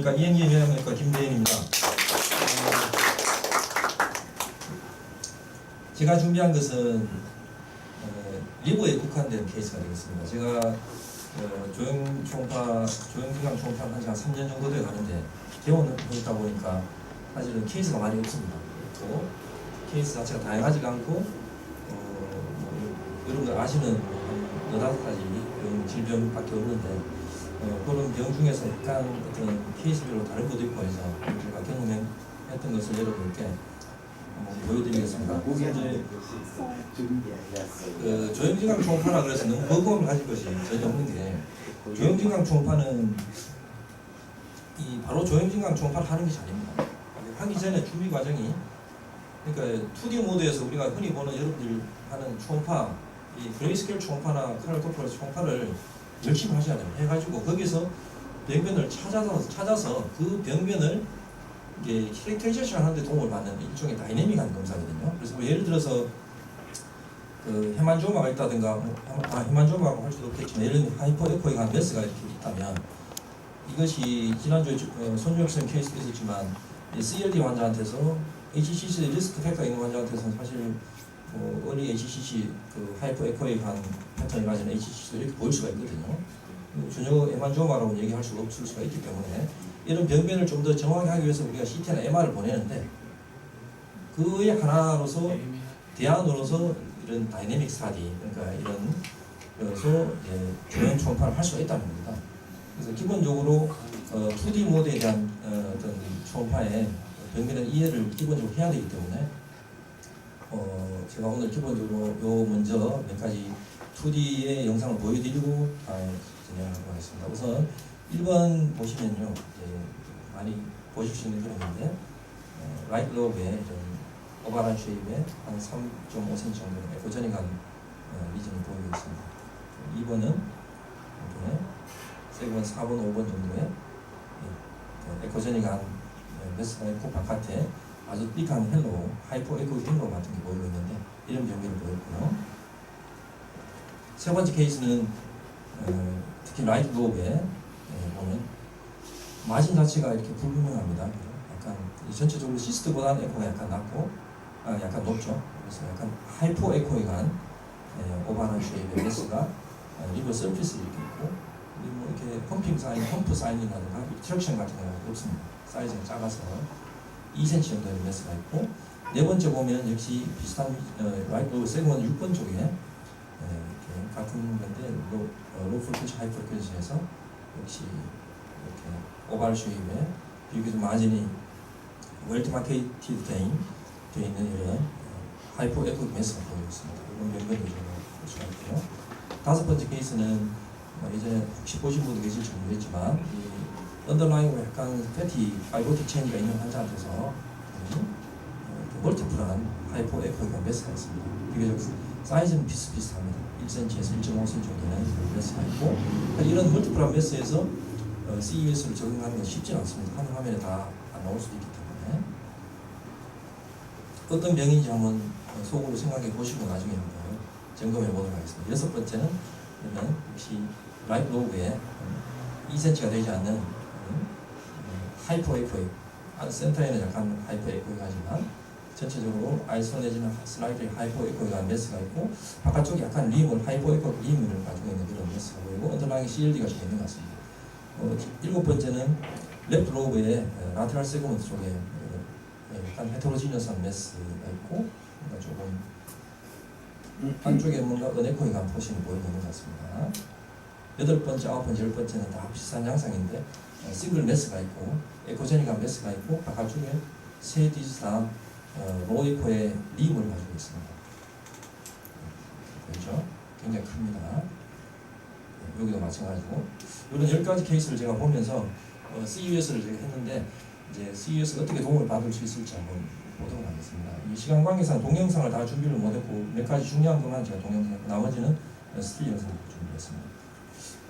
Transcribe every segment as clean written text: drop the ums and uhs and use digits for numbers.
안녕하십니까. 이행기 회원과 김대현입니다. 제가 준비한 것은 리버에 국한된 케이스가 되겠습니다. 제가 조영진강 초음파 한 3년 정도 되어 가는데 개원을 했다 보니까 사실은 케이스가 많이 없습니다. 또 케이스 자체가 다양하지가 않고 여러분들 아시는 너다섯 가지 그런 질병밖에 없는데 그런 병 중에서 약간 어떤 케이스별로 다른 것도 있고 해서 제가 경험했던 것을 여러분께 한번 보여드리겠습니다. 이제 조영진강 초음파라 그래서 너무 거부감을 가질 것이 전혀 없는 게 조영진강 초음파는 바로 조영진강 초음파를 하는 것이 아닙니다. 하기 전에 준비 과정이 그러니까 2D 모드에서 우리가 흔히 보는 여러분들 하는 초음파 이 그레이스케일 초음파나 카럴 도플러 초음파를 열심히 하셔야 돼요. 해가지고 거기서 병변을 찾아서 그 병변을 이게 캐릭터리제이션 하는데 도움을 받는 일종의 다이내믹한 검사거든요. 그래서 뭐 예를 들어서 그 헤만지오마가 있다든가 헤만지오마라고 할 수도 없겠지만 예를 들면 하이퍼 에코이가 메스가 이렇게 있다면 이것이 지난주에 손주혁선 케이스도 있었지만 CLD 환자한테서 HCC 리스크 팩터가 있는 환자한테서는 사실 어리 HCC 그 하이퍼 에코이한 패턴이 가진 HCC도 이렇게 보일 수가 있거든요. 전혀 헤만지오마라고 얘기할 수가 없을 수가 있기 때문에 이런 병변을 좀 더 정확하게 하기 위해서 우리가 CT나 MR을 보내는데 그의 하나로서 대안으로서 이런 다이내믹 스타디 그러니까 이런 그래서 조형 초음파를 할 수가 있다는 겁니다. 그래서 기본적으로 2D 모드에 대한 어떤 초음파의 병변의 이해를 기본적으로 해야 되기 때문에 제가 오늘 기본적으로 먼저 몇 가지 2D의 영상을 보여드리고 진행하도록 하겠습니다. 우선 1번 보시면요, 많이 보실 수 있는 그림인데 라이트 로브의 이런 오바란 쉐입의 한 3.5cm 정도의 에코제닉한 리전이 보이고 있습니다. 2번은 이렇게 세번 4번, 5번 정도의 에코제닉한 메스가 있고 바깥에 아주 삐한 헬로, 하이퍼 에코 헬로 같은 게 보이고 있는데 이런 병변을 보였고요. 세 번째 케이스는 특히 라이트 로브에 보면 마진 자체가 이렇게 불분명합니다. 약간 전체적으로 시스트보다는 에코가 약간 낮고 약간 높죠. 그래서 약간 하이퍼 에코이한 오바란 쉐입의 메스가 리버 서피스에 이렇게 있고 뭐 이렇게 펌핑 사인, 펌프 사인이라든가 트랙션 같은 거 없습니다. 사이즈가 작아서 2cm 정도의 메스가 있고 네 번째 보면 역시 비슷한 라이트 로브 세그먼트 6번 쪽에 이렇게 같은 건데 로 프리퀀시 하이 프리퀀시에서 역시 이렇게 오발 쉐입의 비교적 마진이 웰트 마케이티드 되어 있는 이런 하이퍼 에코 메스가 보이고 있습니다. 이런 연결도 볼 수가 있고요. 다섯 번째 케이스는 예전에 혹시 보신 분도 계실지 모르겠지만 이 언더라인으로 약간 패티 파이보틱 체인지가 있는 환자한테서 멀티플한 하이퍼 에코가 메스가 있습니다. 비교적 사이즈는 비슷비슷합니다. 1cm에서 1.5cm 정도의 메스가 있고 이런 멀티플한 메스에서 CEUS를 적용하는 건 쉽지 않습니다. 한 화면에 다 안 나올 수도 있기 때문에 어떤 병인지 한번 속으로 생각해 보시고 나중에 한번 점검해 보도록 하겠습니다. 여섯 번째는 그러면 역시 라이트 로브에 2cm가 되지 않는 하이퍼 에코익 센터에는 약간 하이퍼 에코익 하지만 전체적으로 아이솔레이지는 슬라이드 하이퍼 에코익한 메스가 있고 바깥쪽에 약간 림을 하이퍼 에코익 림을 가지고 있는 그런 메스가 보이고 언더라인 CLD가 좀 있는 것 같습니다. 일곱 번째는 랩트 로브의 라테랄 세그먼트 쪽에 약간 헤테로지니어스한 메스가 있고 뭔가 조금 안쪽에 뭔가 은에코익한 포션이 보이는 것 같습니다. 여덟 번째, 아홉 번째, 열 번째는 다 비슷한 양상인데 싱글 메스가 있고 에코제닉한 메스가 있고 바깥쪽에 세 디지털 로에코의 림을 가지고 있습니다. 그렇죠? 굉장히 큽니다. 여기도 마찬가지고 이런 10가지 케이스를 제가 보면서 CEUS를 제가 했는데 이제 CEUS가 어떻게 도움을 받을 수 있을지 한번 보도록 하겠습니다. 이 시간 관계상 동영상을 다 준비를 못했고 몇 가지 중요한 것만 제가 동영상 했고 나머지는 스틸 영상을 준비했습니다.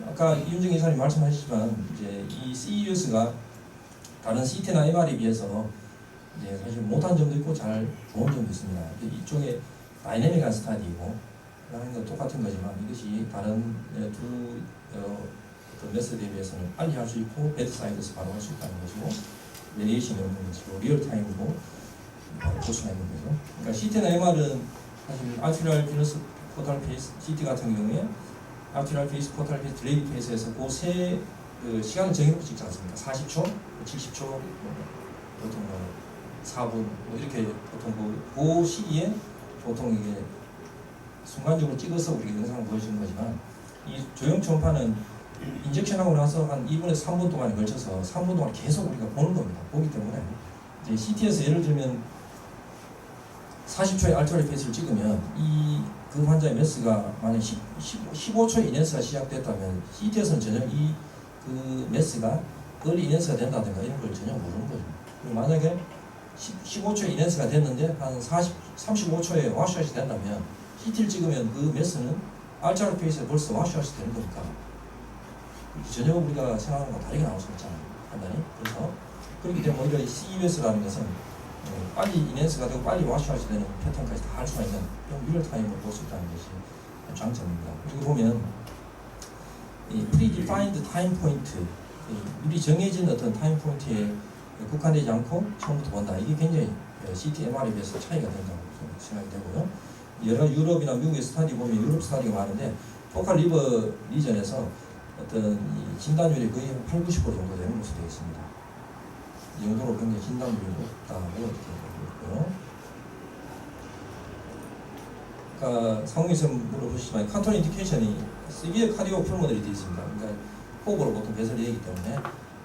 아까 이윤정 이사님 말씀하셨지만 이제 이 CEUS가 다른 CT나 MR에 비해서 이제 사실 못한 점도 있고 잘 좋은 점도 있습니다. 이쪽에 다이내믹한 스타디이고 하는 건 똑같은 거지만 이것이 다른 두 어떤 메소드에 비해서는 빨리 할 수 있고 베드사이드에서 바로 할 수 있다는 것이고 레디에이션이 없는 것이고 리얼타임으로 바로 볼 수가 있는 거죠. 그러니까 CT나 MR은 사실 아트리얼 비너스 포탈 페이스 CT 같은 경우에 아트리얼 페이스 포탈 페이스 딜레이 페이스에서 그 시간을 정해놓고 찍지 않습니까? 40초, 70초, 보통 4분 뭐 이렇게 보통 그 시기에 보통 이게 순간적으로 찍어서 우리가 영상을 보여주는 거지만 이 조형 초음파는 인젝션하고 나서 한 2분에서 3분 동안에 걸쳐서 3분 동안 계속 우리가 보는 겁니다. 보기 때문에 이제 CT에서 예를 들면 40초의 알트라 페이스를 찍으면 그 환자의 메스가 만약 15초의 이넨스가 시작됐다면 CT에서는 전혀 그 메스가 얼리 이넨스가 된다든가 이런 걸 전혀 모르는 거죠. 그리고 만약에 15초의 이넨스가 됐는데 한 35초에 와시아웃이 된다면 CT를 찍으면 그 메스는 알트라 페이스에 벌써 와시아웃이 되는 거니까 전혀 우리가 생각하는 거 다르게 나올 수 있잖아요. 판단이. 그래서 그렇기 때문에 오히려 이 CES라는 것은 빨리 이넨스가 되고 빨리 와시아웃이 되는 패턴까지 다 할 수가 있는 좀 리얼타임으로 볼 수 있다는 것이 장점입니다. 그리고 보면 이 predefined time point, 미리 정해진 어떤 타임 포인트에 국한되지 않고 처음부터 본다. 이게 굉장히 CT, MR에 비해서 차이가 된다고 생각이 되고요. 여러 유럽이나 미국의 스타디 보면 유럽 스타디가 많은데 포칼 리버 리전에서 어떤 이 진단율이 거의 한 80, 90% 정도 되는 것으로 되어 있습니다. 이 정도로 굉장히 진단율이 높다고 이렇게 보고 있고요. 그러니까 상무에서 물어보시지만 컨트롤 인디케이션이 시비어 카디오 풀모델이 되어 있습니다. 그러니까 호흡으로 보통 배설이 되기 때문에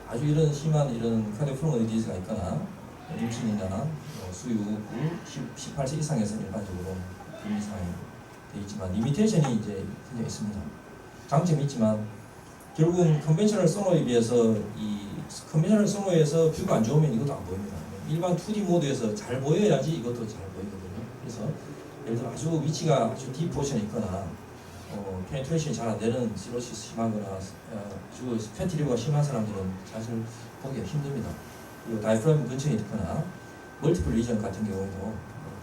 아주 이런 심한 이런 카디오 풀모델 디지가 있거나 임신이나 수유 후 18세 이상에서는 일반적으로 비밀 사항이 되어 있지만 리미테이션이 이제 굉장히 있습니다. 장점이 있지만 결국은 컨벤셔널 소노에 비해서 이 컨벤셔널 소노에서 뷰가 안 좋으면 이것도 안 보입니다. 일반 2D 모드에서 잘 보여야지 이것도 잘 보이거든요. 그래서 예를 들어 아주 위치가 아주 딥 포션이 있거나 페네트레이션이 잘 안 되는 시로시스 심하거나 아주 패티리브가 심한 사람들은 사실 보기가 힘듭니다. 그리고 다이프라մ 근처에 있거나 멀티플 리전 같은 경우에도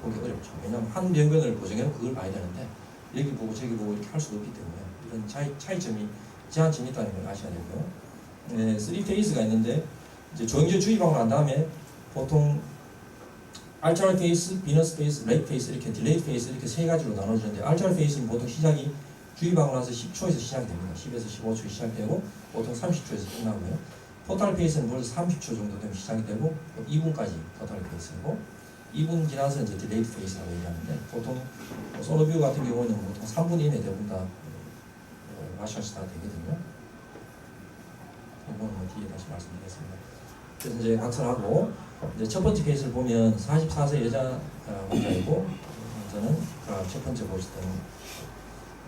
보기 어렵죠. 왜냐하면 한 병변을 고정해서 그걸 봐야 되는데 여기 보고 저기 보고 이렇게 할 수도 없기 때문에 이런 차이점이 제한점이 있다는 걸 아셔야 되고요. 3페이스가 있는데 이제 조형제 주의방을 한 다음에 보통 알트라 페이스, 비너스 페이스, 레이트 페이스 이렇게 딜레이 페이스 이렇게 세 가지로 나눠지는데 알트라 페이스는 보통 시작이 주의방을 나서 10초에서 시작이 됩니다. 10에서 15초 시작되고 보통 30초에서 끝나고요. 토탈 페이스는 벌써 30초 정도 되면 시작이 되고 2분까지 토탈 페이스고 2분 지나서 이제 딜레이트 페이스라고 얘기하는데 보통 소노뷰 같은 경우는 보통 3분 이내 대부분 다 마셔서 다 되거든요. 이거는 뒤에 다시 말씀드리겠습니다. 그래서 이제 각설하고 이제 첫 번째 케이스를 보면 44세 여자 환자이고 저는 첫 번째 보실 때는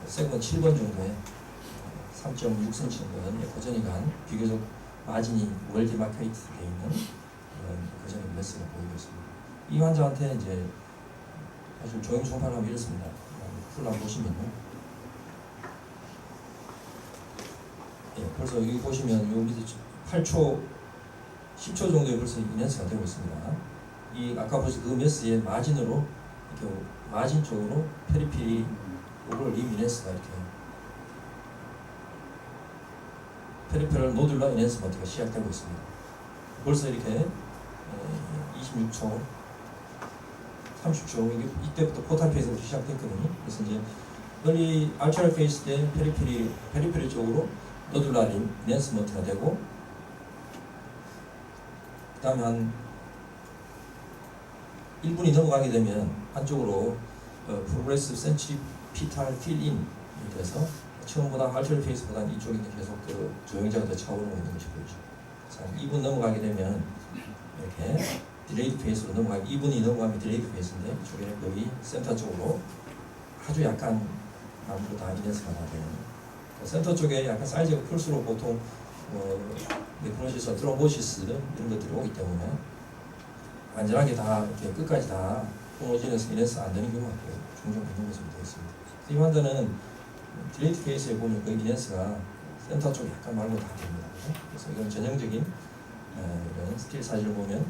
세건 7번 정도에 3.6cm 정도는 고전이간 비교적 마진이 월디마케이트 되어 있는 그런 고전의 메스가 보이고 있습니다. 이 환자한테 이제 사실 조형 초음파를 하면 이렇습니다. 풀라 보시면요. 예, 벌써 여기 보시면 요 밑에 8초, 10초 정도에 벌써 이넨스가 되고 있습니다. 이 아까 보신 그 메스의 마진으로 이렇게 마진 쪽으로 페리피리 오버 림 이넨스가 이렇게 페리페럴 노듈라 이넨스 버티가 시작되고 있습니다. 벌써 이렇게 26초, 30초 이때부터 포탈 페이스가 시작됐거든요. 그래서 이제 얼리 알트라 페이스 때 페리페리 쪽으로 노듈라 이넨스 버티가 되고 그 다음에 한 1분이 넘어가게 되면 한쪽으로 프로그레시브 센트리피탈 필인이 돼서 처음보다 알트라 페이스보다 이쪽이 계속 그 조형자가 더 차오르고 있는 것이 보이죠. 자, 2분 넘어가게 되면 이렇게 딜레이드 페이스로 2분이 넘어가면 딜레이드 페이스인데 이쪽에 거의 센터 쪽으로 아주 약간 아무도 다 이넨스가 다 되는 센터 쪽에 약간 사이즈가 클수록 보통 네크로시스, 트롬보시스 이런 것들이 오기 때문에 완전하게 다 이렇게 끝까지 다 호모지너스 이넨스 안 되는 경우가 종종 있는 것으로 되어 있습니다. 이 환자는 딜레이트 페이스에 보면 그 이넨스가 센터 쪽에 약간 말고 다 됩니다. 그래서 이건 전형적인 이런 스틸 사진을 보면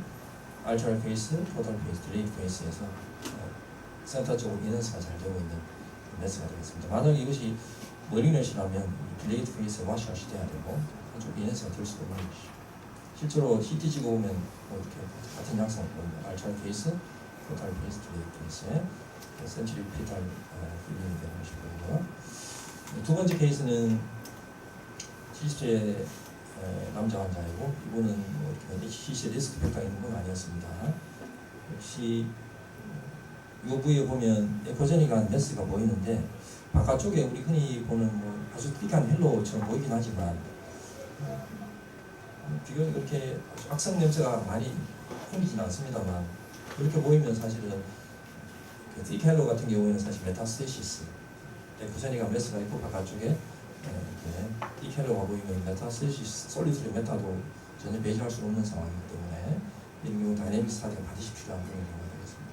알트라 페이스, 토탈 페이스, 딜레이트 페이스에서 센터 쪽으로 이넨스가 잘 되고 있는 메스가 되겠습니다. 만약 이것이 머리넷이라면 딜레이트 페이스에 와시아시 돼야 되고 한쪽 이네스가 될 수도 있는 것이죠. 실제로 CT 찍어보면 뭐 이렇게 같은 양상 보입니다. 알차르 페이스, 토탈 페이스, 딜레이트 페이스에 센츄리 피탈 힐링이 되는 것이 보이고요. 두 번째 케이스는 70세 남자 환자이고 이분은 뭐 이렇게 HCC 리스크 팩터가 있는 건 아니었습니다. 역시 이 부위에 보면 에코제닉한 메스가 보이는데 바깥쪽에 우리 흔히 보는 뭐 아주 thick한 헬로처럼 보이긴 하지만 비교적 그렇게 악성 냄새가 많이 풍기진 않습니다만 그렇게 보이면 사실은 그 thick 헬로 같은 경우에는 사실 메타스테시스 에코제닉한 메스가 있고 바깥쪽에 이렇게 thick 헬로가 보이면 메타스테시스 솔리드리 메타도 전혀 배제할 수 없는 상황이기 때문에 이런 경우 다이내믹 스타디가 반드시 필요한 그런 경우가 되겠습니다.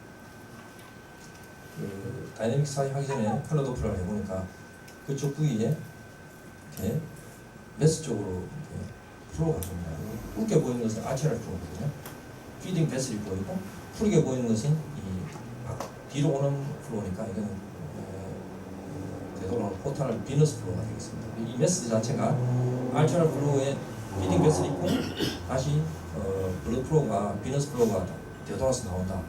그 다이내믹 스타디 하기 전에 컬러 도플러를 해보니까 그쪽 부위에 이렇게 메스 쪽으로 이렇게 플로우가 됩니다. 굵게 보이는 것은 아치랄 플로우거든요. 피딩 베슬이 보이고 푸르게 보이는 것은 이 뒤로 오는 플로우니까 이거는 되도록 포탈 비너스 플로우가 되겠습니다. 이 메스 자체가 아치랄 플로우에 피딩 베슬이 있고 다시 블러드 플로우가 비너스 플로우가 되돌아서 나온다.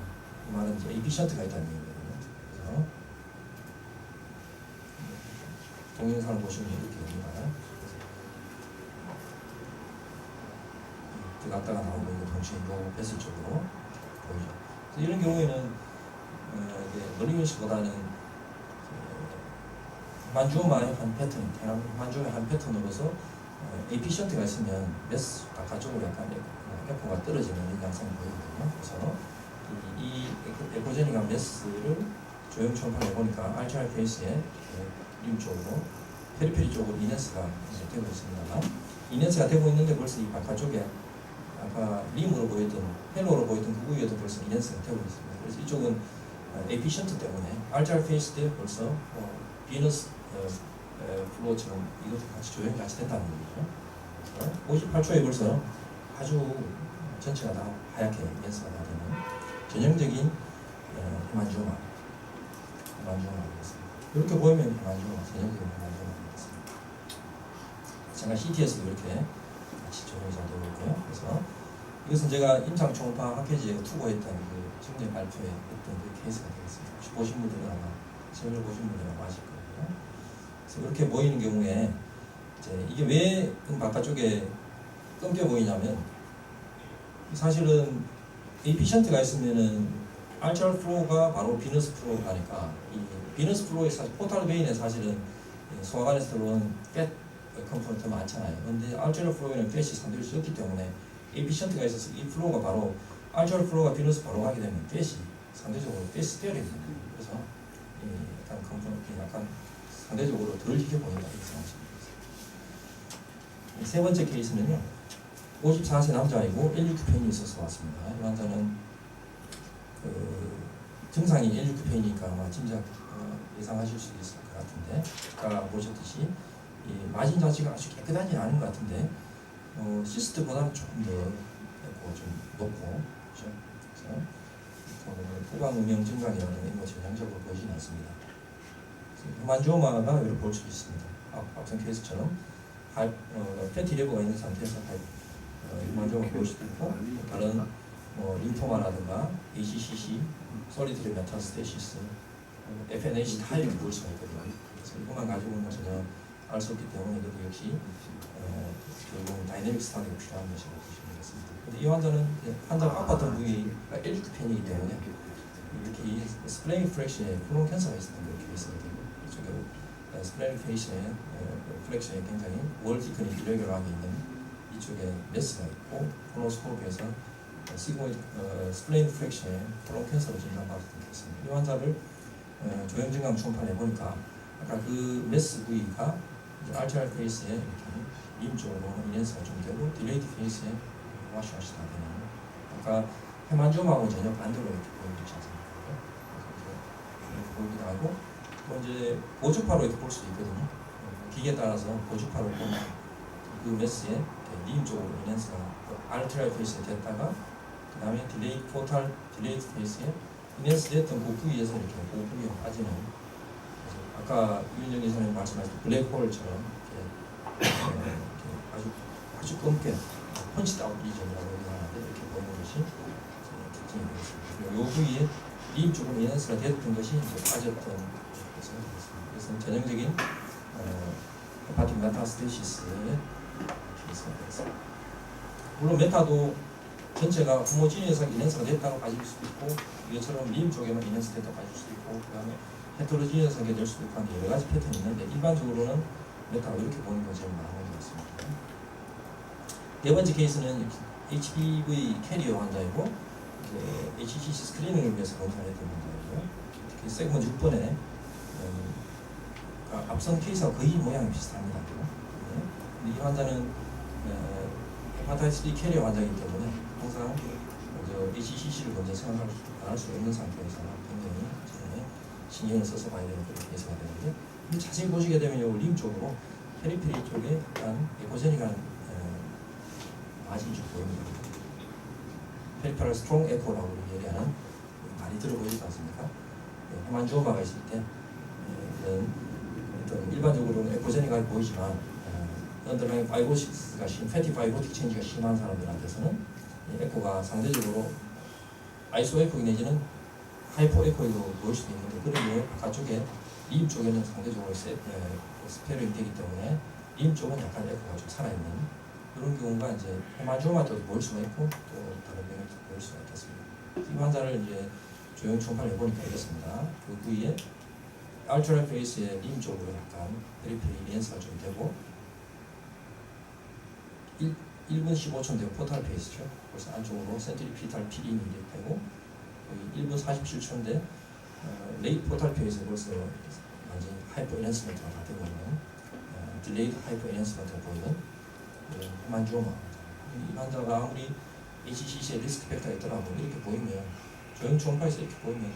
이 말은 이제 에피션트가 있다는 얘기거든요. 그래서 동영상을 보시면 이렇게 됩니다. 들어갔다가 나오고 있는 동시에 이 베슬 쪽으로 보이죠. 그래서 이런 경우에는 머리밀스보다는 만주오마의 한 패턴, 만주오마의 한 패턴으로서 에피션트가 있으면 메스 바깥쪽으로 약간 에코가 떨어지는 양상이 보이거든요. 그래서 이 에코제닉한 메스를 조형 초음파를 해보니까 알차르 페이스의 림 쪽으로 페리페리 쪽으로 이네스가 되고 있습니다만 이네스가 되고 있는데 벌써 이 바깥쪽에 아까 림으로 보였던 헬로로 보였던 그 부위에도 벌써 이네스가 되고 있습니다. 그래서 이쪽은 에피션트 때문에 알차르 페이스 때 벌써 비너스 플로우처럼 이것도 같이 조형이 같이 된다는 거죠. 58초에 벌써 아주 전체가 다 하얗게 연사가 되는 전형적인 헤만지오마 되겠습니다. 이렇게 보이면 헤만지오마, 전형적인 헤만지오마 되겠습니다. 제가 CT에서도 이렇게 같이 조형이 잘 되고 있고요. 그래서 이것은 제가 임상 초음파 학회지에 투고했던 그 청년 발표에 했던 그 케이스가 되겠습니다. 혹시 보신 분들은 아마 설명 보신 분들은 아마 아실 거예요. 그래서 이렇게 보이는 경우에 이게 왜 바깥쪽에 끊겨 보이냐면 사실은 에피션트가 있으면은 알차르 플로우가 바로 비너스 플로우가 하니까 이 비너스 플로우의 사실 포탈 베인에 사실은 소화관에서 들어온 팻 컴포넌트 많잖아요. 근데 알차르 플로우에는 팻이 상당히 적기 때문에 에피션트가 있어서 이 플로우가 바로 알차르 플로우가 비너스 바로 가게 되면 팻이 상대적으로 팻이 떼어야 됩니다. 그래서 약간 컴포넌트 약간 상대적으로 덜 익혀 보인다 이렇게 생각하시면 되겠습니다. 세 번째 케이스는요. 54세 남자이고 L6 페인이 있어서 왔습니다. 이 환자는 증상이 L6 페인이니까 아마 짐작 예상하실 수 있을 것 같은데 아까 보셨듯이 이 마진 자체가 아주 깨끗하지 않은 것 같은데 시스트보다는 조금 더 좀 높고 그렇죠? 그래서 후방 음영 증강이라는 이런 거 전형적으로 보이진 않습니다. 헤만지오마가 이렇게 볼 수 있습니다. 앞선 케이스처럼 패티 레버가 있는 상태에서 헤만지오마 볼 수도 있고 다른 림포마라든가 ACCC, 솔리드리 메타스테시스, FNH 다 이렇게 볼 수가 있거든요. 그래서 이것만 가지고는 전혀 알 수 없기 때문에 이것도 역시 결국은 다이내믹 스타디가 필요한 것이라고 보시면 되겠습니다. 근데 이 환자가 아팠던 부위가 L6 펜이기 때문에 이렇게 이 스플레인 프랙션에 콜론 캔서가 있었던 그 케이스거든요. 이쪽에 스플레인 프랙션에 굉장히 월티크니 일레귤러하게 있는 이쪽에 메스가 있고 콜로스코프에서 시그모이드 스플레인 프랙션에 콜론 캔서로 진단받았던 케이스입니다. 이 환자를 조형 증강 초음파를 해보니까 아까 그 메스 부위가 알차르 페이스에 이렇게 림 쪽으로 이네스가 좀 되고 딜레이트 페이스에 와시와시 다 되는 아까 헤만지오마하고 전혀 반대로 이렇게 보이는 것이 않습니까? 이렇게 보이기도 하고 또 이제 보조파로 이렇게 볼 수도 있거든요. 기계에 따라서 보조파로 보면 그 메스에 림 쪽으로 이네스가 알차르 페이스에 됐다가 그 다음에 딜레이트 페이스에 이네스 됐던 그 부위에서 이렇게 그 부위가 빠지는 아까 유인정 기사님 말씀하신 블랙홀처럼 이렇게 아주 검게 펀치 다운 리전이라고 얘기하는데 이렇게 보이는 것이 특징이 되겠습니다. 요 부위에 림 조금 인핸스가 됐던 것이 이제 빠졌던 것이 되겠습니다. 그래서 전형적인 헤파틱 메타스테시스의 케이스가 되겠습니다. 물론 메타도 전체가 호모지니어스하게 인핸스가 됐다고 가질 수도 있고 이것처럼 림 쪽에만 인핸스 됐다고 가질 수도 있고 그 다음에 헤테로지니어스하게 될 수도 있고 하는 여러 가지 패턴이 있는데 일반적으로는 메타가 이렇게 보는 게 제일 많은 것 같습니다. 네 번째 케이스는 HPV 캐리어 환자이고 HCC 스크리닝을 위해서 검사를 했던 환자이고요. 특히 세그먼트 6번에 앞선 케이스와 거의 모양이 비슷합니다. 네. 이 환자는 헤파타이티스 B 캐리어 환자이기 때문에 항상 HCC를 먼저 생각할 수 없는 상태에서 굉장히 신경을 써서 봐야 되는 그런 케이스가 되는데 자세히 보시게 되면 림 쪽으로 페리페리 쪽에 약간 에코제닉한 마진이 좀 보입니다. 페리페럴 스트롱 에코라고 얘기하는 말이 들어보이지 않습니까? 헤만지오마가 있을 때 일반적으로는 에코제닉하게 보이지만 언더라인 파이브로시스가 패티 파이브로틱 체인지가 심한 사람들한테서는 에코가 상대적으로 아이소 에코 내지는 하이퍼 에코로 보일 수도 있는데 그런 경우에 바깥쪽에 림 쪽에는 상대적으로 스페링이 되기 때문에 림 쪽은 약간 에코가 좀 살아있는 그런 경우가 이제 헤만지오마도 보일 수가 있고 또 다른 병에도 보일 수가 있겠습니다. 이 환자를 이제 조형 초음파를 해보니까 이렇습니다. 그 부위에 알트라 페이스의 림 쪽으로 약간 페리페리 렌스가 좀 되고 1분 15초 되고 포탈 페이스죠. 그래서 안쪽으로 센트리피탈 피린이 되고 1분 47초인데 레이트 포탈 페이스에 벌써 완전히 하이퍼 엔핸스먼트가 다 되고 있는 딜레이드 하이퍼 엔핸스먼트가 보이는 헤만지오마. 이 환자가 아무리 HCC의 리스크 팩터가 있더라도 이렇게 보이면 조형 초음파에서 이렇게 보이면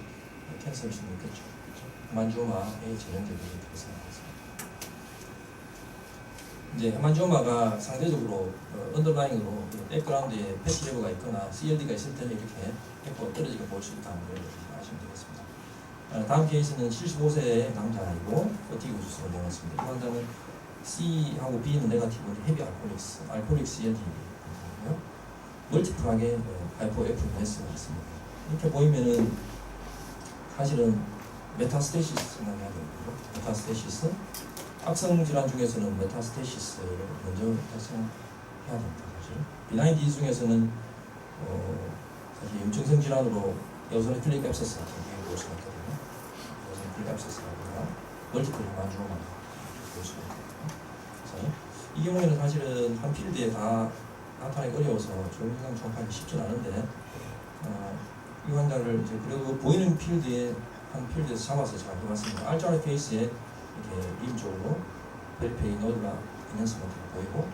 캔서일 수는 있겠죠. 헤만지오마의 전형적인 케이스가 나왔습니다. 이제 헤만지오마가 상대적으로 언더라인으로 백그라운드에 패티 레버가 있거나 CLD가 있을 때는 이렇게 에코가 떨어지게 볼 수 있다는 걸 아시면 되겠습니다. 다음 케이스는 75세의 남자이고 버티고 주스로 되었습니다. 이 환자는 C하고 B는 네거티브인 헤비 알코올릭 CLD이고요. 멀티플하게 하이퍼 FMS가 있습니다. 이렇게 보이면은 사실은 메타스테시스 생각해야 되거든요. 메타스테시스 악성 질환 중에서는 메타스테시스를 먼저 발생해야 됩니다. 사실 비나인 디지즈 중에서는 사실 염증성 질환으로 에오조노필릭 앱세스 같은 게 볼 수가 있거든요. 에오조노필릭 앱세스라든가 멀티플 헤만지오마 볼 수가 있거든요. 그래서 이 경우에는 사실은 한 필드에 다 나타나기 어려워서 조형상 초음파하기 쉽진 않은데 이 환자를 이제 그래도 보이는 필드에 한 필드에서 잡아서 잘 해봤습니다. 알트라 페이스에 이렇게 림 쪽으로 페리페리 노드라 인핸스먼트가 보이고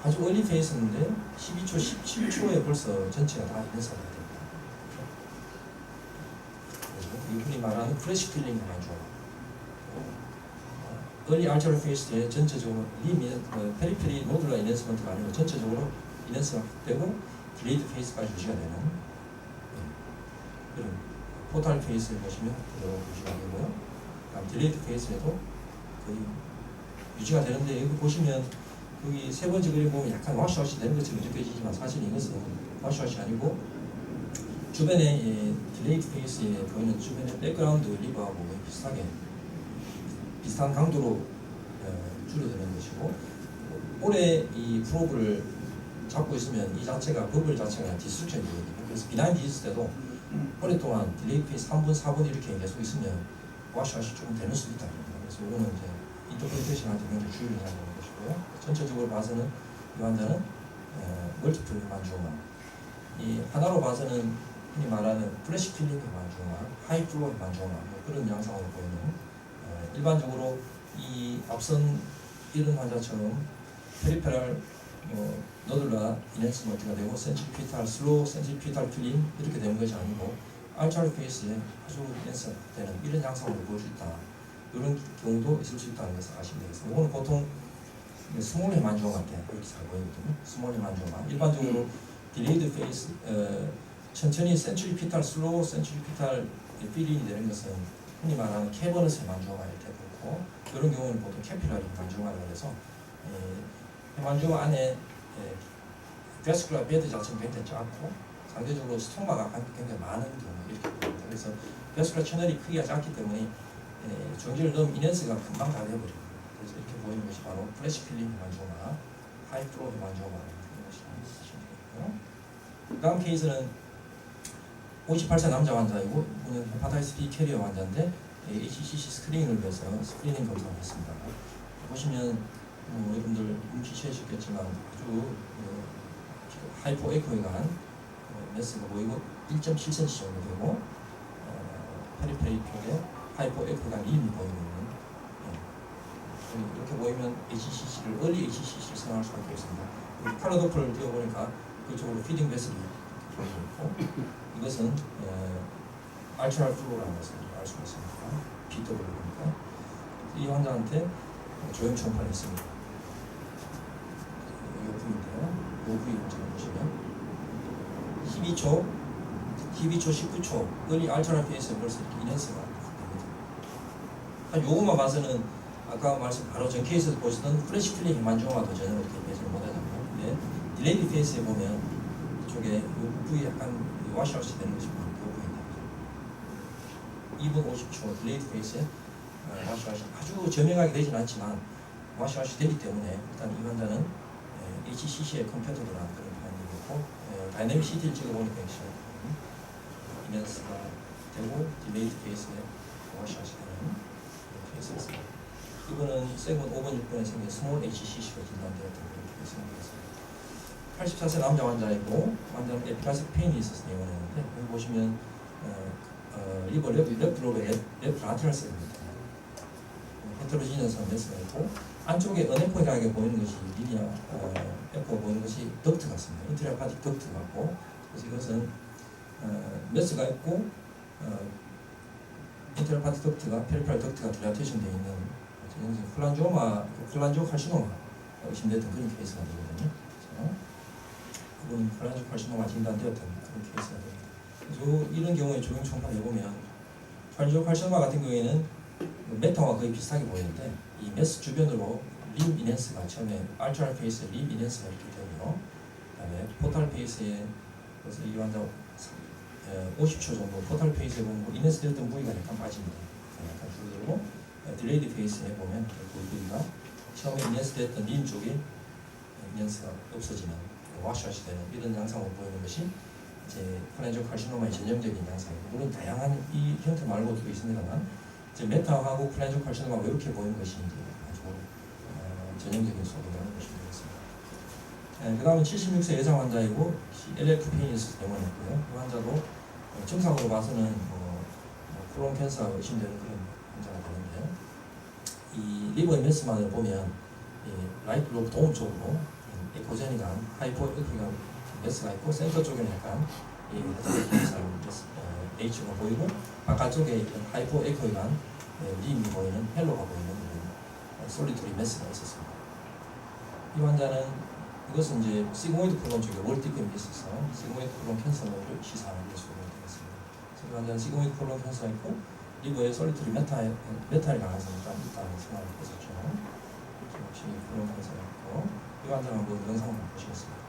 아주 얼리 페이스인데 12초, 17초에 벌써 전체가 다 인핸스가 됩니다. 그래서 흔히 말하는 프레시 필링 헤만지오마. 얼리 알트라 페이스에 전체적으로 림 페리페리 노드라 인핸스먼트가 아니고 전체적으로 인핸스가 되고 딜레이드 페이스까지 유지가 되는 그런 포탈 페이스를 보시면 그대로 유지가 되고요. 그다음 딜레이드 페이스에도 거의 유지가 되는데 여기 보시면 여기 세 번째 그림 보면 약간 와시와시 되는 것처럼 느껴지지만 사실 이것은 와시와시 아니고 주변에 딜레이드 페이스에 보이는 주변의 백그라운드 리버하고 비슷하게 비슷한 강도로 줄어드는 것이고 오래 이 프로브를 잡고 있으면 이 자체가 버블 자체가 디스트럭션이 되거든요. 그래서 비나인 디지즈 때도 오랫동안 딜레이 페이스 3분, 4분 이렇게 계속 있으면 와시와시 좀 되는 수도 있다. 그래서 이거는 이제 인터프리테이션 할 때 굉장히 주의를 해야 되는 것이고요. 전체적으로 봐서는 이 환자는 멀티플 헤만지오마. 이 하나로 봐서는 흔히 말하는 플래시 필링 헤만지오마, 하이 플로 헤만지오마 그런 양상으로 보이는 일반적으로 이 앞선 이런 환자처럼 페리페럴 너들라 인핸스먼트가 되고 센트리피탈 슬로우 센트리피탈 필링 이렇게 되는 것이 아니고 알트라 페이스에 아주 인핸스 되는 이런 양상으로 보일 수 있다. 이런 경우도 있을 수 있다는 것을 아시면 되겠습니다. 이거는 보통 스몰 헤만지오마 때 이렇게 잘 보이거든요. 스몰 헤만지오마 일반적으로 딜레이드 페이스 천천히 센트리피탈 슬로우 센트리피탈 필링이 되는 것은 흔히 말하는 캐버너스 헤만지오마 이렇게 보고 그런 경우는 보통 캐피러리 헤만지오마라고 해서 헤만지오마 안에 베스큘라 베드 자체는 굉장히 작고 상대적으로 스토마가 굉장히 많은 경우 이렇게 보입니다. 그래서 베스큘라 채널이 크기가 작기 때문에 중지를 넣으면 이넨스가 금방 다 돼버립니다. 그래서 이렇게 보이는 것이 바로 플래시 필링 헤만지오마, 하이프로 헤만지오마 이런 것이 보시면 되겠고요. 그 다음 케이스는 58세 남자 환자이고 이분은 헤파타이티스 B 캐리어 환자인데 HCC 스크린을 위해서 스크리닝 검사를 했습니다. 보시면 여러분들 눈치채셨겠지만 아주 하이포 에코에 관한 매스가 보이고 1.7cm 정도 되고 페리페리 쪽에 하이포 에코에 관한 림이 보이는 이렇게 보이면 HCC를 얼리 HCC를 생각할 수밖에 없습니다. 컬러 도플을 띄워보니까 그쪽으로 피딩 베슬이 보이고 이것은 알트랄 플로라는 것을 알 수가 있습니다. BW 보니까 이 환자한테 조형 초음파를 했습니다. 이 부위인데요. 이 부위 문제를 보시면 12초, 19초 얼리 알트랄 페이스에 벌써 이렇게 이넨스가 됩니다. 요것만 봐서는 아까 말씀 바로 전 케이스에서 보시던 플래시 필링 헤만지오마도 전혀 이렇게 배제를 못하잖아요. 근데 딜레이드 페이스에 보면 이쪽에 이 부위 약간 와시아웃이 되는 것이 보입니다. 2분 50초 딜레이드 페이스에 와시아웃이 아주 저명하게 되지는 않지만 와시아웃이 되기 때문에 일단 이 환자는 HCC의 컴패터블한 그런 반응이고 다이내믹 CT를 찍어보니까 역시 이넨스가 되고 딜레이드 페이스에 와시아웃이 되는 케이스였습니다. 이거는 세븐 5번 6번에 생긴 스몰 HCC로 진단되었던 그런 케이스입니다. 84세 남자 환자이고 환자는 에피가스 페인이 있어서 내원했는데 여기 보시면 리버 레프트 로브에 레프트 라테럴 셀입니다. 헤테로지너스 매스가 있고 안쪽에 은행포하게 보이는 것이 리니아 에코 보이는 것이 덕트 같습니다. 인트리아파틱 덕트 같고 그래서 이것은 매스가 있고 인트리아파틱 덕트가 페리페럴 덕트가 디라테이션 되어 있는 플란지오 칼시노마 의심됐던 그런 케이스가 되거든요. 이건 플란지오 칼시노마 진단되었던 그런 케이스가 됩니다. 그래서 이런 경우에 조형 초음파를 해보면 플란지오 칼시노마 같은 경우에는 메타와 거의 비슷하게 보이는데 이 매스 주변으로 림 이넨스가 처음에 알트랄 페이스에 림 이넨스가 이렇게 되고요. 그다음에 포탈 페이스에 그래서 이 환자 50초 정도 포탈 페이스에 보면 이넨스 됐던 부위가 약간 빠집니다. 약간 줄어들고 딜레이드 페이스에 보면 그 부위가 처음에 이넨스 됐던 림 쪽에 이넨스가 없어지는 와시아웃이 되는 이런 양상으로 보이는 것이 이제 플란지오 칼시노마의 전형적인 양상이고 물론 다양한 이 형태 말고도 있습니다만 이제 메타하고 플란지오 칼시노마가 이렇게 보이는 것이 이제 아주 전형적인 소리라는 것이 되겠습니다. 그 다음은 76세 여성 환자이고 LF 페인이스 때문이었고요. 이 환자도 증상으로 봐서는 크론 캔서가 의심되는 그런 환자가 되는데 이 리버 메스만을 보면 이 라이트 로브 오른쪽으로 에코제닉한 하이포 에코가 메스가 있고 센터 쪽에는 약간 이 H가 보이고 바깥쪽에 하이포 에코이간 림이 보이는 헬로가 보이는 그런 솔리토리 메스가 있었습니다. 이 환자는 이것은 이제 시그모이드 콜론 쪽에 월티금이 있어서 시그모이드 콜론 캔서를 시사하는 것으로 되겠습니다. 그래서 이 환자는 시그모이드 콜론 캔서가 있고 리버에 솔리토리 메탈 가능성이 있다는 생각을 했었죠. 역시 콜론 캔서가 있고 이 환자는 한번 영상을 보시겠습니다.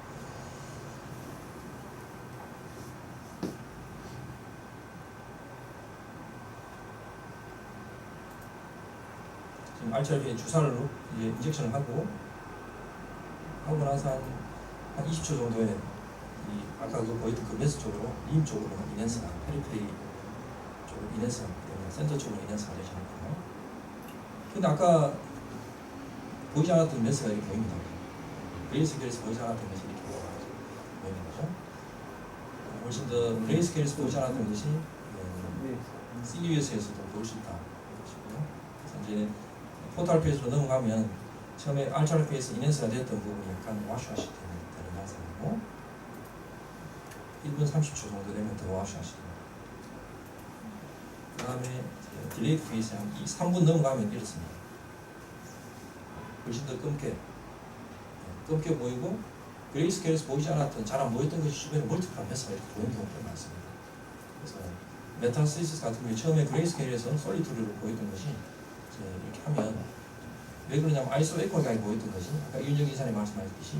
지금 알차게 주사를 이제 인젝션을 하고 나서 한 20초 정도에 이 아까 그 보였던 그 메스 쪽으로 림 쪽으로 이넨스가 페리페리 쪽으로 이넨스가 때문에 센터 쪽으로 이넨스가 되시는군요. 근데 아까 보이지 않았던 메스가 이렇게 보입니다. 레이 스케일에서 보이지 않았던 것이 이렇게 보이는 거죠. 훨씬 더 레이 스케일에서 보이지 않았던 것이 CUS에서도 보일 수 있다. 그래서 이제 포탈 페이스로 넘어가면 처음에 알트랄 페이스 이넨스가 됐던 부분이 약간 와시아웃이 되는 양상이고 1분 30초 정도 되면 더 와시아웃이 됩니다. 그 다음에 딜레이드 페이스 한 3분 넘어가면 이렇습니다. 훨씬 더 검게 보이고 그레이 스케일에서 보이지 않았던 잘 안 보였던 것이 주변에 멀티플한 메스가 이렇게 보이는 경우가 많습니다. 그래서 메타스테시스 같은 경우에 처음에 그레이스케일에서 솔리드를 보였던 것이 이제 이렇게 하면 왜 그러냐면 아이소 에코가 보였던 것이 아까 이윤정 이사님 말씀하셨듯이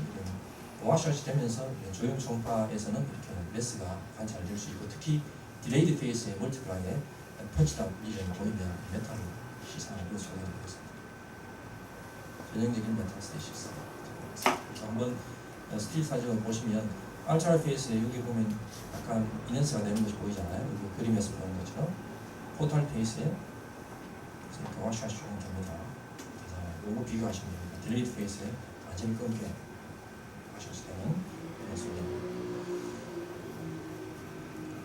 와시아시 되면서 조형 초음파에서는 이렇게 매스가 관찰될 수 있고 특히 디레이드 페이스의 멀티플라이에 펀치다 리전이 보이면 메타로 시상을 요소하게 되겠습니다. 전형적인 메타스테시스. 한번 스틸 사진을 보시면 알트라 페이스에 여기 보면 약간 이넌스가 되는 것이 보이잖아요. 여기 그림에서 보는 것처럼 포탈 페이스에 이렇게 와시아시 조금 됩니다. 요거 비교하시면 됩니다. 디레이드 페이스에 완전히 끊게 하셨을 때는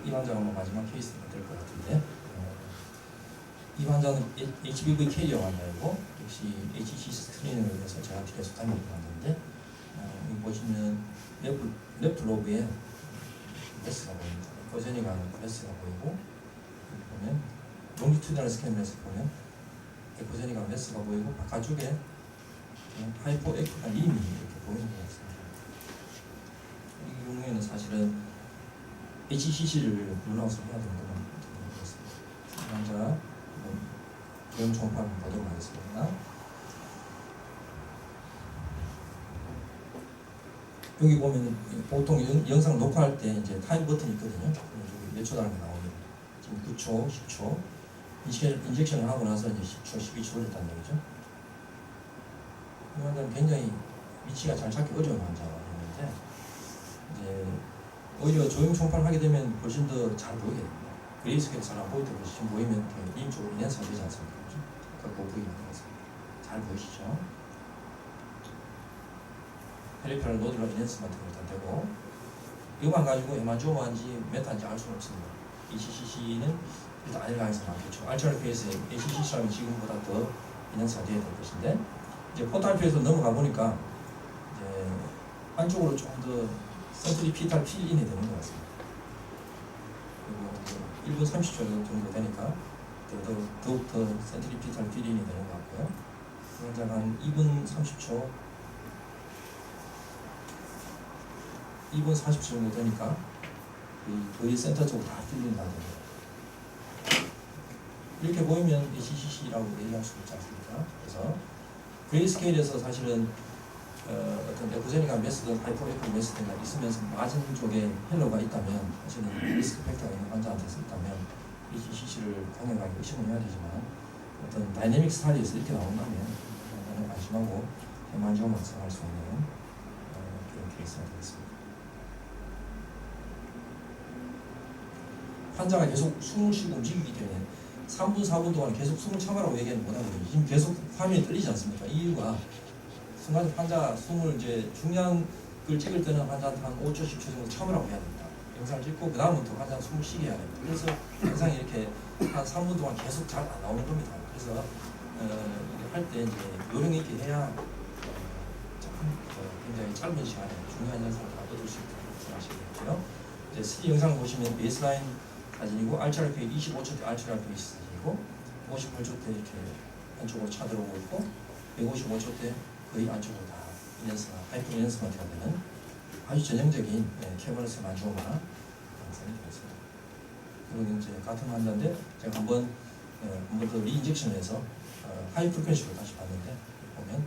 이 환자가 마지막 케이스가 될 것 같은데 이 환자는 HBV 캐리어 환자이고 역시 HCC 스크린을 해서 제가 계속 다니고 왔는데 여기 보시면 레프트 로브에 메스가 보입니다. 버전이 가는 메스가 보이고 여기 보면 롱기튜디널 스캔에서 보면 에코제니가 메스가 보이고 바깥쪽에 하이포 에코가 림이 이렇게 보이는 것 같습니다. 이 경우에는 사실은 HCC를 룰아웃을 해야 되는 것 같습니다. 환자 조형 초음파를 보도록 하겠습니다. 여기 보면 보통 영상 녹화할 때 이제 타임 버튼이 있거든요. 여기 몇 초라는 게 나오면 지금 9초, 10초. 인젝션을 하고 나서 이제 10초, 12초 걸렸다는 얘기죠. 이 환자는 굉장히 위치가 잘 찾기 어려운 환자였는데 이제 오히려 조형 초음파를 하게 되면 훨씬 더 잘 보이게 됩니다. 그레이스케일 잘 안 보이던 것이 지금 보이면 림 쪽으로 인해서 되지 않습니까? 그러니까 못 보이게 되겠습니다. 잘 보이시죠? 페리페럴 노드로 인핸스먼트가 일단 되고 이것만 가지고 헤만지오마인지 메타인지 알 수는 없습니다. ECCC는 일단 아닐라에서 나왔겠죠. 알츠하이머 페이스의 ACCC라면 지금보다 더 인핸스가 되어야 될 것인데 이제 포탈 페이스로 넘어가 보니까 이제 안쪽으로 좀 더 센트리피탈 필인이 되는 것 같습니다. 그리고 1분 30초 정도 되니까 더욱더 센트리피탈 필인이 되는 것 같고요. 그러자 한 2분 30초 2분 40초 정도 되니까 거의 센터 쪽으로 다 필린다 됩니다. 이렇게 보이면 ACCC라고 얘기할 수 있지 않습니까? 그래서 그레이스케일에서 사실은 어떤 에코제니가 메스든 하이퍼에코 메스든가 있으면서 마진 쪽에 헬로가 있다면 사실은 리스크 팩터가 있는 환자한테서 있다면 ACCC를 강력하게 의심을 해야 되지만 어떤 다이내믹 스타디에서 이렇게 나온다면 안심하고 헤만지오마 생각할 수 있는 그런 케이스가 되겠습니다. 환자가 계속 숨을 쉬고 움직이기 때문에 3분, 4분 동안 계속 숨을 참으라고 얘기는 못하거든요. 지금 계속 화면이 떨리지 않습니까? 이유가 순간 환자 숨을 이제 중요한 걸 찍을 때는 환자한테 한 5초, 10초 정도 참으라고 해야 됩니다. 영상을 찍고 그 다음부터 환자 숨을 쉬게 해야 됩니다. 그래서 영상이 이렇게 한 3분 동안 계속 잘 안 나오는 겁니다. 그래서 할 때 이제 요령 있게 해야 굉장히 짧은 시간에 중요한 영상을 다 얻을 수 있도록 생각하시겠고요. 이제 C 영상 보시면 베이스라인 사진이고 알츠하이머 페이스 25초 때 알츠하이머 페이스 사진이고 58초 때 이렇게 안쪽으로 차들어오고 있고 155초 때 거의 안쪽으로 다 인핸스가 하이퍼 인핸스먼트가 되는 아주 전형적인 캐버너스 헤만지오마 영상이 되겠습니다. 그리고 이제 같은 환자인데 제가 한 번 더 리인젝션을 해서 하이 프리퀀시로 다시 봤는데 보면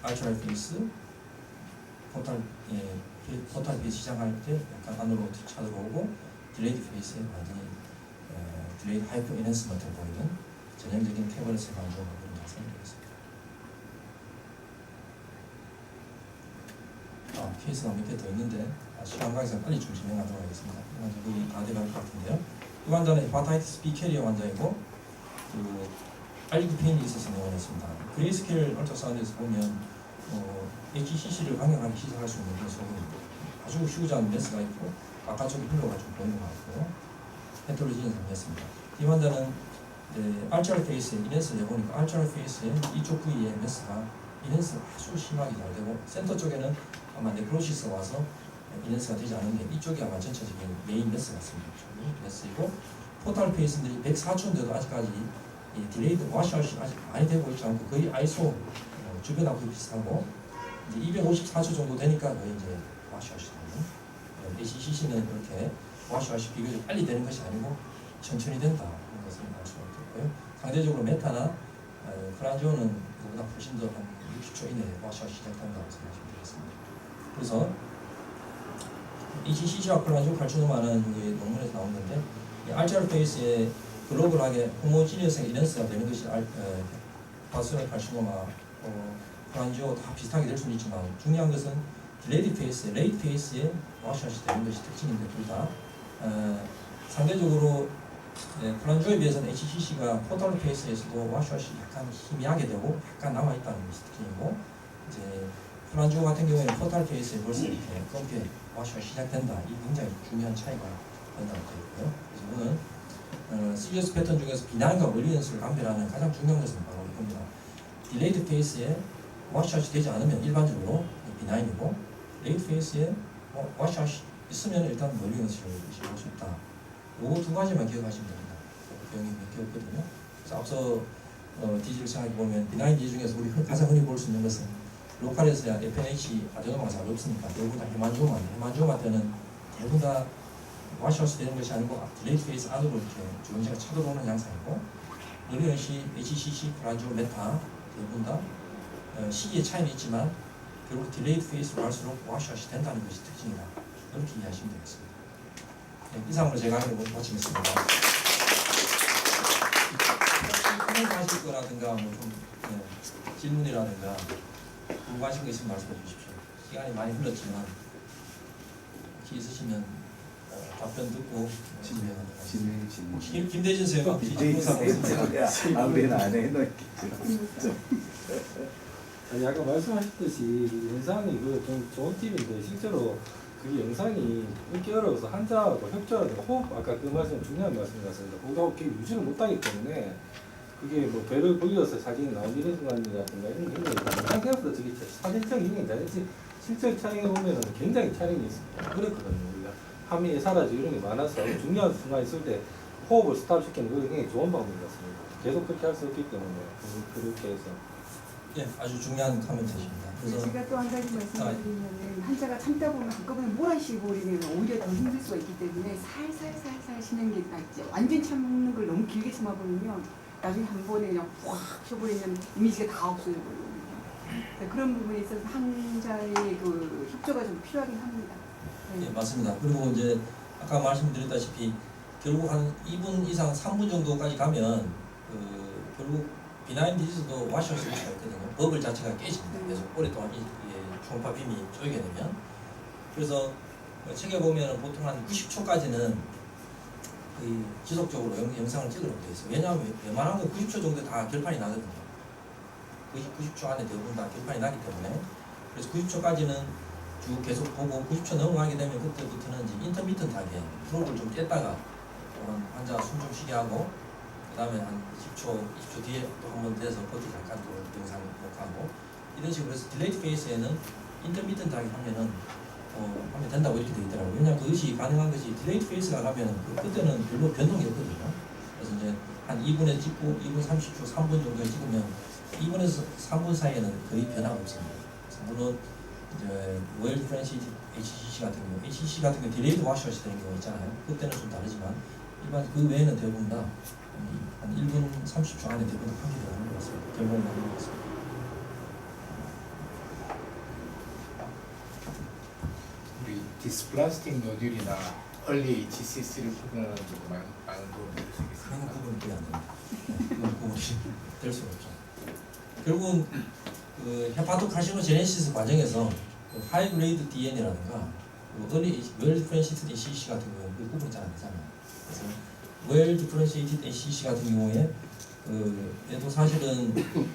알츠하이머 페이스 포탈 페이스 시작할 때 약간 안으로 차들어오고 딜레이드 페이스에 완전히 딜레이드 하이퍼 인핸스먼트를 보이는 전형적인 캐버너스 헤만지오마 그런 영상이 되겠습니다. 케이스가 몇 개 더 있는데 시간 관계상 빨리 좀 진행하도록 하겠습니다. 거의 다 돼갈 것 같은데요. 이 환자는 헤파타이티스 B 캐리어 환자이고 그 알리그 페인이 있어서 내원했습니다. 그레이스케일 얼트라사운드에서 보면 HCC를 강력하게 시작할 수 있는 그런 소금입니다. 아주 휴지한 메스가 있고 바깥쪽에 힐러가 좀 보이는 것 같고 헤터로지는 상했습니다. 이 환자는 알츠하이머 페이스에 인핸스를 해보니까 알츠하이머 페이스의 이쪽 부위에 메스가 인핸스가 아주 심하게 잘 되고 센터 쪽에는 아마 네크로시스가 와서 인핸스가 되지 않은데 이쪽이 아마 전체적인 메인 메스 같습니다. 메스이고 포탈 페이스인데 104초인데도 아직까지 이 딜레이드 와시아웃이 아직 많이 되고 있지 않고 거의 아이소 주변하고 비슷하고 이제 254초 정도 되니까 거의 이제 와시아웃이 되는 ACCC는 이렇게 와시아웃이 비교적 빨리 되는 것이 아니고 천천히 된다 하는 것을 알 수가 있겠고요. 상대적으로 메타나 프란지오는 이거보다 훨씬 더 한 60초 이내에 와셔가 시작된다고 생각하시면 되겠습니다. 그래서 HCC와 프란지오 칼치노마는 여기 논문에서 나온 건데 알자르 페이스에 글로벌하게 호모지니어스 이런스가 되는 것이 바스럴 칼치노마, 프란지오 다 비슷하게 될 수는 있지만 중요한 것은 딜레이드 페이스, 레이트 페이스에 와셔가 되는 것이 특징인데 둘 다 상대적으로 프란지오에 비해서는 HCC가 포털 페이스에서도 와셔이 약간 희미하게 되고 약간 남아있다는 것이 특징이고 이제 프란지오 같은 경우에는 포털 페이스에 벌써 이렇게 검게 와셔가 시작된다. 이 굉장히 중요한 차이가 된다고 되어 있고요. 그래서 오늘 시리어스 패턴 중에서 비나인과 월리언스를 감별하는 가장 중요한 것은 바로 이겁니다. 딜레이드 페이스에 와셔이 되지 않으면 일반적으로 비나인이고 레이트 페이스에 와셔이 있으면 일단 월리언스를 의심할 수 있다. 이 두 가지만 기억하시면 됩니다. 병이 몇 개 없거든요. 그래서 앞서 디지를 생각해 보면 비나인 디지 중에서 우리 가장 흔히 볼 수 있는 것은 로컬에서야 FNH 아데노마가 잘 없으니까 대부분 다 헤만지오마한테는 대부분 다 와셔스 되는 것이 아니고 딜레이트 페이스 안으로 이렇게 주름지가 쳐들어오는 양상이고 월리언시, HCC, 프란지오, 메타 대부분 다 시기의 차이는 있지만 결국 딜레이트 페이스로 갈수록 와셔시 된다는 것이 특징이다. 이렇게 이해하시면 되겠습니다. 네, 이상으로 제가 하는 거 마치겠습니다. 궁금하실 거라든가 뭐좀 질문이라든가 궁금하신 거 있으면 말씀해 주십시오. 시간이 많이 흘렀지만 혹시 있으시면 답변 듣고 진행. 김대진 선생님 혹시 아무래도 안 해. 아니 아까 말씀하셨듯이 영상이 좀 좋은 팁인데 실제로 그 영상이 읽기 어려워서 한자하고 협조하고 호흡 아까 그 말씀 중요한 말씀이었습니다. 거기서 유지를 못하기 때문에 그게 뭐 배를 불려서 사진이 나오는 이런 순간이라든가 이런 게 굉장히 영상 생각보다 저게 사진적 이용이 잘했지 실제 촬영해 보면은 굉장히 촬영이 그렇거든요. 우리가 화면이 사라지고 이런 게 많아서 중요한 순간 있을 때 호흡을 스탑시키는 게 굉장히 좋은 방법인 것 같습니다. 계속 그렇게 할 수 없기 때문에 그렇게 해서. 예, 아주 중요한 코멘트십니다. 그래서 제가 또 한 가지 말씀드리면 한자가 참다 보면 한꺼번에 몰아쉬고 버리면 오히려 더 힘들 수가 있기 때문에 살살살살 쉬는 게 낫죠. 완전 참는 걸 너무 길게 참아버리면 나중에 한 번에 그냥 확 쉬어버리면 이미지가 다 없어져버리거든요. 그런 부분에 있어서 한자의 그 협조가 좀 필요하긴 합니다. 네. 예, 맞습니다. 그리고 이제 아까 말씀드렸다시피 결국 한 2분 이상 3분 정도까지 가면 결국 비나인 디지도 와셔 수가 있거든요. 버블 자체가 깨집니다. 그래서 오랫동안 초음파 빔이 쪼이게 되면 그래서 책에 보면 보통 한 90초까지는 거의 지속적으로 영상을 찍으라고 되어 있어요. 왜냐하면 웬만한 건 90초 정도 다 결판이 나거든요. 거의 90초 안에 대부분 다 결판이 나기 때문에 그래서 90초까지는 쭉 계속 보고 90초 넘어가게 되면 그때부터는 이제 인터미턴트하게 프로를 좀 뗐다가 환자 숨 좀 쉬게 하고 그 다음에 한 10초, 20초 뒤에 또 한 번 떼서 버티 잠깐 또 영상 녹화하고 이런 식으로 해서 딜레이트 페이스에는 인터미턴트하게 하면은 하면 된다고 이렇게 되어 있더라고요. 왜냐하면 그것이 가능한 것이 딜레이트 페이스가 가면 그때는 별로 변동이 없거든요. 그래서 이제 한 2분에 찍고 2분 30초, 3분 정도에 찍으면 2분에서 3분 사이에는 거의 변화가 없습니다. 그래서 물론 이제 웰 디퍼런시에이티드 HCC 같은 경우, HCC 같은 경우 딜레이트 와셔시 되는 경우 있잖아요. 그때는 좀 다르지만 일반 그 외에는 대부분 다 한 1분 30초 안에 대부분 다 판결이 나는 것 같습니다. 결론이 나는 것 같습니다. 우리 디스플라스틱 노듈이나 얼리 HCC를 구분하는 데 많은 도움이 될 수 있겠습니다. 그런 구분이 되게 안 됩니다. 그건 구분이 될 수가 없죠. 결국은 그 헤파토카시노제네시스 과정에서 그 하이 그레이드 DNA라든가 얼리 웰 디퍼런시에이티드 ACC 같은 경우는 그 구분이 잘 안 되잖아요. 그래서 웰 디퍼런시에이티드 ACC 같은 경우에 얘도 사실은 그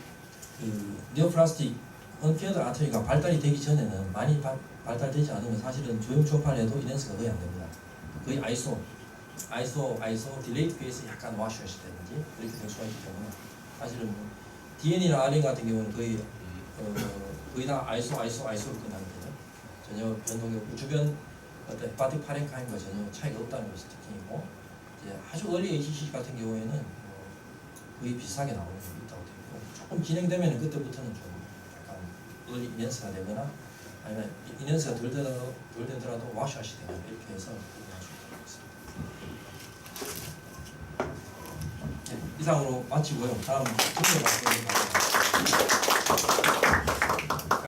니오플라스틱 언피어드 아터리가 발달이 되기 전에는 많이 발달되지 않으면 사실은 조형 초판에도 이넨스가 거의 안 됩니다. 거의 아이소 딜레이트 페이스 약간 와셔시 되는지 이렇게 될 수가 있기 때문에 사실은 뭐 DNA나 RNA 같은 경우는 거의 다 아이소로 끝나는 거죠. 전혀 변동이 없고 주변 어떤 헤파틱 파렌카임과 전혀 차이가 없다는 것이 특징이고 이제 아주 얼리 HCC 같은 경우에는 거의 비슷하게 나오는 게 있다고 되어 있고 조금 진행되면 그때부터는 좀 약간 얼리 이넨스가 되거나 아니면 이넨스가 덜 되더라도 와셔시 되거나 이렇게 해서 구분할 수 있다고 있습니다. 이상으로 마치고요. 다음 정리해 봤습니다.